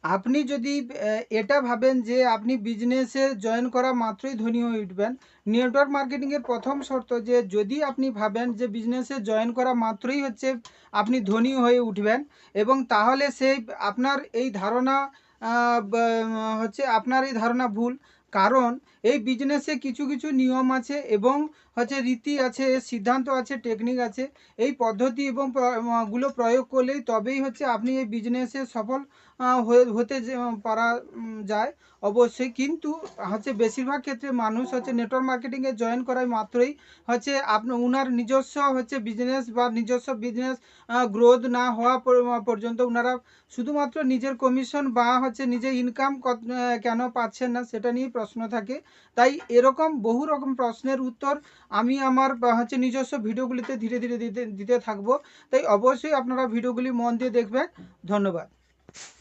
আপনি যদি এটা ভাবেন যে আপনি বিজনেসে জয়েন করা মাত্রই ধনী হয়ে উঠবেন, নেটওয়ার্ক মার্কেটিংয়ের প্রথম শর্ত যে যদি আপনি ভাবেন যে বিজনেসে জয়েন করা মাত্রই হচ্ছে আপনি ধনী হয়ে উঠবেন, এবং তাহলে সেই আপনার এই ধারণা হচ্ছে আপনার এই ধারণা ভুল। কারণ এই বিজনেসে কিছু কিছু নিয়ম আছে এবং হচ্ছে রীতি আছে, সিদ্ধান্ত আছে, টেকনিক আছে। এই পদ্ধতি এবং গুলো প্রয়োগ করলেই তবেই হচ্ছে আপনি এই বিজনেসে সফল হতে পারা যায় অবশ্যই। কিন্তু হচ্ছে বেশিরভাগ ক্ষেত্রে মানুষ হচ্ছে নেটওয়ার্ক মার্কেটিংয়ে জয়েন করার মাত্রই হচ্ছে আপনার উনার নিজস্ব হচ্ছে বিজনেস বা নিজস্ব বিজনেস গ্রোথ না হওয়া পর্যন্ত উনারা শুধুমাত্র নিজের কমিশন বা হচ্ছে নিজের ইনকাম কেন পাচ্ছেন না সেটা নিয়ে প্রশ্ন থাকে। তাই এরকম বহু রকম প্রশ্নের উত্তর আমি আমার হচ্ছে নিজস্ব ভিডিওগুলিতে ধীরে ধীরে দিতে থাকবো। তাই অবশ্যই আপনারা ভিডিওগুলি মন দিয়ে দেখবেন। ধন্যবাদ।